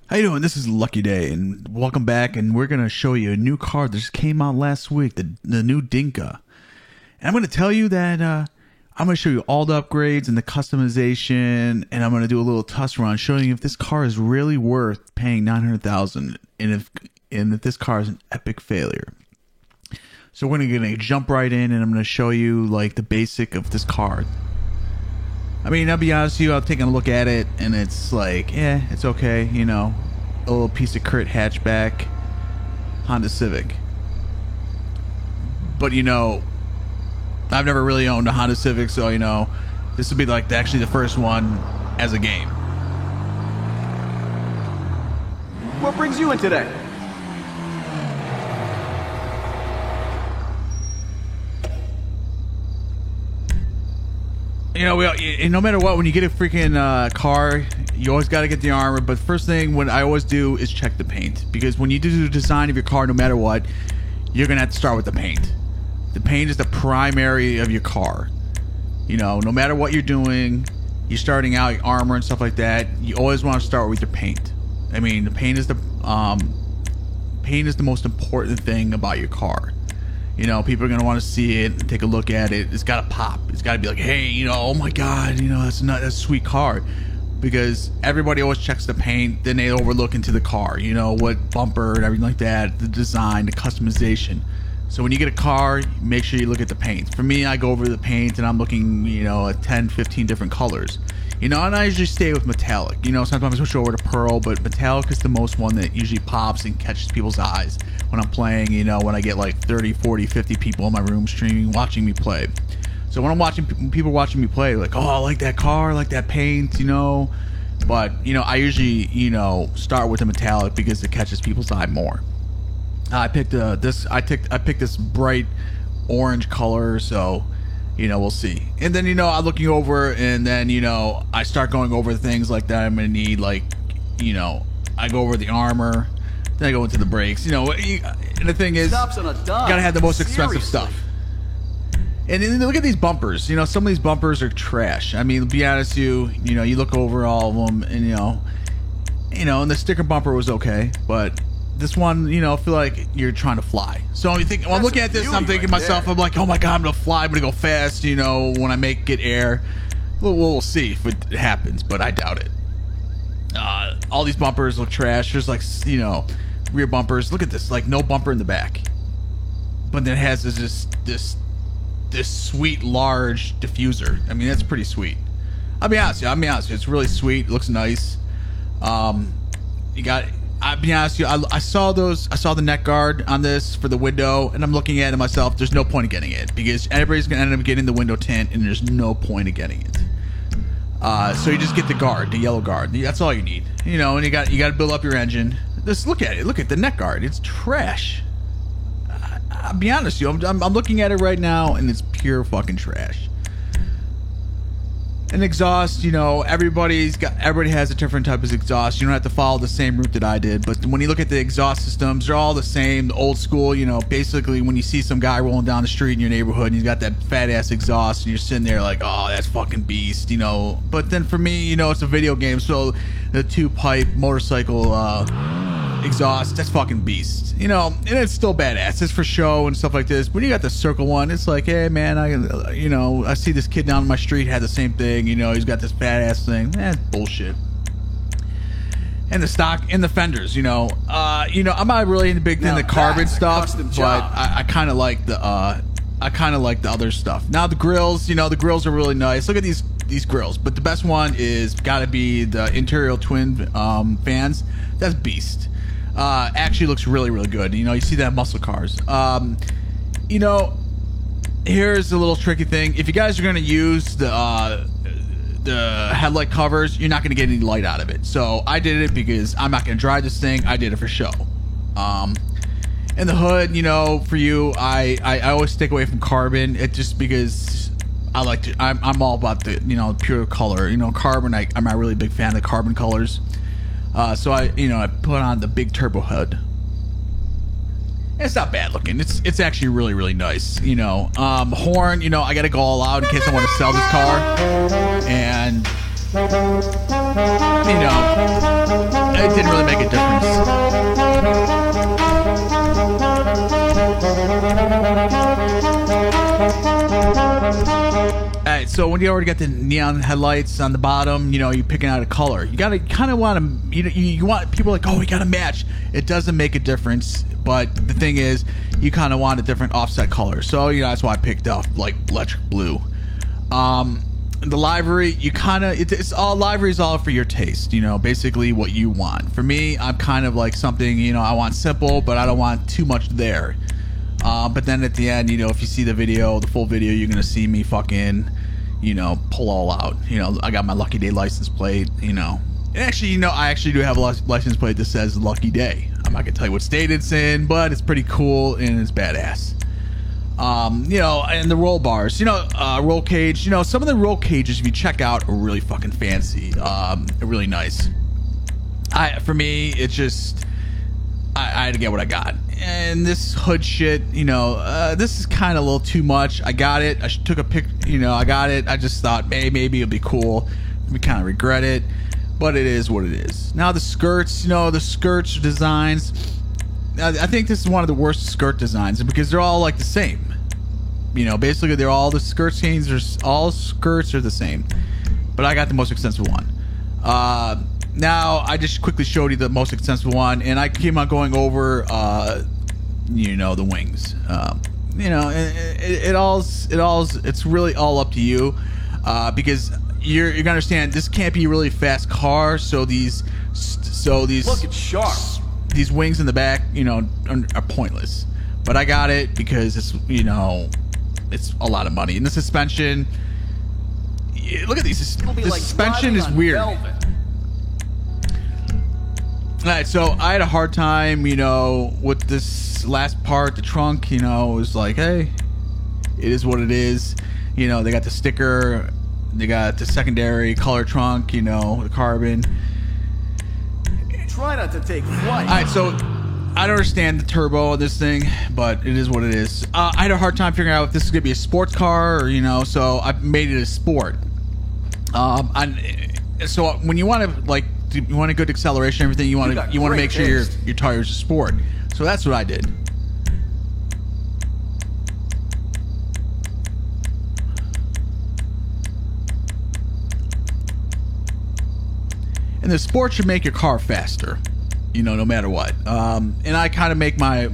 How you doing? This is Lucky Day, and welcome back. And we're gonna show you a new car that just came out last week, the new Dinka. And I'm gonna tell you that I'm gonna show you all the upgrades and the customization, and I'm gonna do a little test run showing you if this car is really worth paying $900,000, and if this car is an epic failure. So we're gonna jump right in, and I'm gonna show you like the basic of this car. I mean, I'll be honest with you, I'm taking a look at it, and it's like, yeah, it's okay, you know. A little piece of crit hatchback Honda Civic. But, you know, I've never really owned a Honda Civic, so, you know, this would be like actually the first one as a game. What brings you in today? You know, no matter what, when you get a freaking car, you always got to get the armor. But first thing, what I always do is check the paint. Because when you do the design of your car, no matter what, you're going to have to start with the paint. The paint is the primary of your car. You know, no matter what you're doing, you're starting out, your armor and stuff like that, you always want to start with your paint. I mean, the paint is the most important thing about your car. You know, people are going to want to see it, take a look at it. It's got to pop. It's got to be like, hey, you know, oh my God, you know, that's a sweet car. Because everybody always checks the paint, then they overlook into the car, you know, what bumper and everything like that, the design, the customization. So when you get a car, make sure you look at the paint. For me, I go over the paint and I'm looking, you know, at 10, 15 different colors. You know, and I usually stay with metallic. You know, sometimes I switch over to pearl, but metallic is the most one that usually pops and catches people's eyes when I'm playing, you know, when I get like 30, 40, 50 people in my room streaming, watching me play. So when I'm watching people watching me play, like, oh, I like that car, I like that paint, you know. But, you know, I usually, you know, start with the metallic because it catches people's eye more. I picked this bright orange color, so, you know, we'll see. And then, you know, I'm looking over, and then, you know, I start going over things like that I'm going to need, like, you know, I go over the armor, then I go into the brakes. You know, and the thing is, you got to have the most expensive stuff. And then look at these bumpers. You know, some of these bumpers are trash. I mean, to be honest with you, you know, you look over all of them, and, you know, and the sticker bumper was okay, but this one, you know, I feel like you're trying to fly. So you think, when I'm looking at this, I'm thinking to myself, I'm like, oh my God, I'm going to fly, I'm going to go fast, you know, when I get air. We'll see if it happens, but I doubt it. All these bumpers look trash. There's like, you know, rear bumpers. Look at this, like no bumper in the back. But then it has this sweet, large diffuser. I mean, that's pretty sweet. I'll be honest with you, it's really sweet. It looks nice. I'll be honest with you, I saw the neck guard on this for the window, and I'm looking at it myself. There's no point in getting it because everybody's gonna end up getting the window tint, and there's no point in getting it. So you just get the guard, the yellow guard. That's all you need, you know. And you got to build up your engine. Just look at it. Look at the neck guard. It's trash. I'll be honest with you, I'm looking at it right now, and it's pure fucking trash. An exhaust, you know, everybody has a different type of exhaust. You don't have to follow the same route that I did, but when you look at the exhaust systems, they're all the same, the old school. You know, basically when you see some guy rolling down the street in your neighborhood and he's got that fat ass exhaust, and you're sitting there like, oh, that's fucking beast, you know. But then for me, you know, it's a video game, so the 2-pipe motorcycle exhaust, that's fucking beast, you know. And it's still badass, it's for show and stuff like this. When you got the circle one, it's like, hey man, I see this kid down my street had the same thing, you know, he's got this fat ass thing. It's bullshit. And the stock and the fenders, you know, I'm not really into big into carbon stuff, but I kind of like the other stuff. Now the grills, you know, the grills are really nice. Look at these grills, but the best one is gotta be the interior twin fans. That's beast. Actually looks really, really good. You know, you see that muscle cars. You know, here's a little tricky thing. If you guys are going to use the headlight covers, you're not going to get any light out of it. So I did it because I'm not going to drive this thing. I did it for show. And the hood, you know, for you, I always stick away from carbon. It just because I like to. I'm all about the, you know, pure color. You know, carbon. I'm not really a big fan of the carbon colors. So I put on the big turbo hood. It's not bad looking. It's actually really, really nice. You know, horn. You know, I got to go all out in case I want to sell this car, and you know, it didn't really make a when you already got the neon headlights on the bottom, you know, you're picking out a color. You gotta kind of want to, you want people like, oh, we gotta match. It doesn't make a difference, but the thing is, you kind of want a different offset color. So, you know, that's why I picked up like electric blue. The livery, you kind of, it's all, livery is all for your taste, you know, basically what you want. For me, I'm kind of like something, you know, I want simple, but I don't want too much there. But then at the end, you know, if you see the video, the full video, you're going to see me fucking, you know, pull all out. You know, I got my Lucky Day license plate, you know. And actually, you know, I actually do have a license plate that says Lucky Day. I'm not going to tell you what state it's in, but it's pretty cool and it's badass. You know, and the roll bars, you know, roll cage, you know, some of the roll cages, if you check out, are really fucking fancy, really nice. For me, it's just, I had to get what I got. And this hood shit, you know, this is kind of a little too much. I got it. I took a pic, you know, I got it. I just thought, hey, maybe it'll be cool. We kind of regret it, but it is what it is. Now the skirts, you know, the skirts designs, I think this is one of the worst skirt designs because they're all like the same. You know, basically they're all, the skirt scenes, all skirts are the same. But I got the most expensive one. Now I just quickly showed you the most expensive one, and I came on going over, you know, the wings. You know, it's really all up to you, because you're gonna understand this can't be a really fast car. So these Look, it's sharp. These wings in the back, you know, are pointless. But I got it because it's, you know, it's a lot of money. And the suspension, look at these. The like suspension is weird. Velvet. Alright, so I had a hard time, you know, with this last part, the trunk, you know, it was like, hey, it is what it is. You know, they got the sticker, they got the secondary color trunk, you know, the carbon. Try not to take flight. Alright, so I don't understand the turbo of this thing, but it is what it is. I had a hard time figuring out if this is going to be a sports car or, you know, so I made it a sport. So when you want to, like, you want a good acceleration, everything, you want to make sure your tires are sport. So that's what I did. And the sport should make your car faster, you know, no matter what. And I kind of make my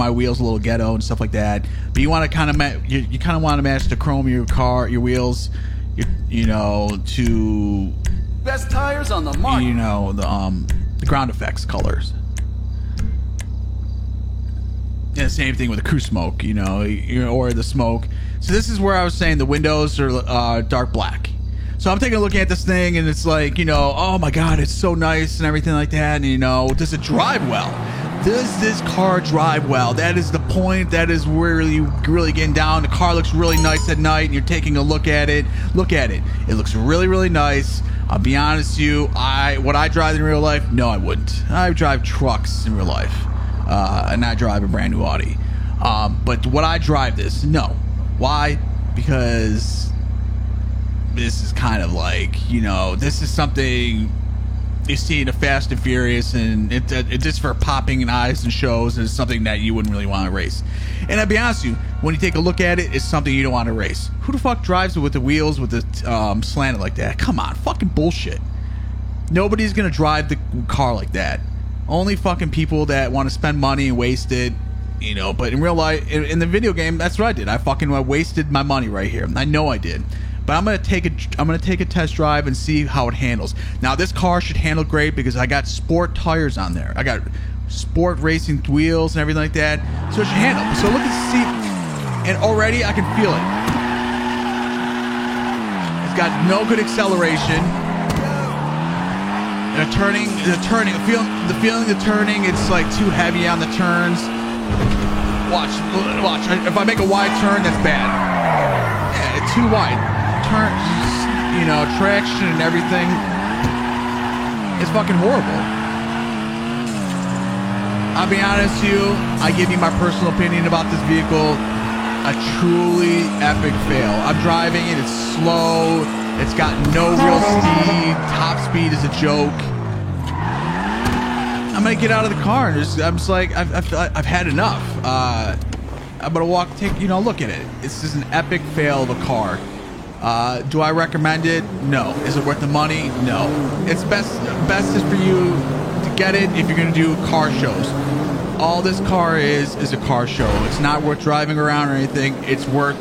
wheels a little ghetto and stuff like that. But you want to kind of you kind of want to match the chrome of your wheels, you know, to best tires on the market. You know, the ground effects colors. And the same thing with the crew smoke, you know, or the smoke. So this is where I was saying the windows are dark black. So I'm taking a look at this thing, and it's like, you know, oh my god, it's so nice and everything like that. And, you know, does it drive well? Does this car drive well? That is the point. That is where you really getting down. The car looks really nice at night, and you're taking a look at it. Look at it. It looks really, really nice. I'll be honest with you. Would I drive in real life? No, I wouldn't. I drive trucks in real life, and I drive a brand new Audi. But would I drive this? No. Why? Because this is kind of like, you know, this is something you see in the Fast and Furious, and it's just for popping in eyes and shows, and it's something that you wouldn't really want to race. And I'll be honest with you, when you take a look at it, it's something you don't want to race. Who the fuck drives it with the wheels with the slanted like that? Come on, fucking bullshit. Nobody's gonna drive the car like that. Only fucking people that want to spend money and waste it, you know. But in real life, in the video game, that's what I did. I wasted my money right here. I know I did. But I'm gonna take a test drive and see how it handles. Now this car should handle great because I got sport tires on there. I got sport racing wheels and everything like that, so it should handle. So look at the seat, and already I can feel it. It's got no good acceleration. And the feeling the turning, it's like too heavy on the turns. Watch. If I make a wide turn, that's bad. Yeah, it's too wide. Turn, you know, traction and everything. It's fucking horrible. I'll be honest with you, I give you my personal opinion about this vehicle. A truly epic fail. I'm driving it, it's slow, it's got no real speed, top speed is a joke. I'm gonna get out of the car and I'm just like, I've had enough. I'm gonna look at it. It's just an epic fail of a car. Do I recommend it? No. Is it worth the money? No. It's best is for you to get it if you're going to do car shows. All this car is a car show. It's not worth driving around or anything. It's worth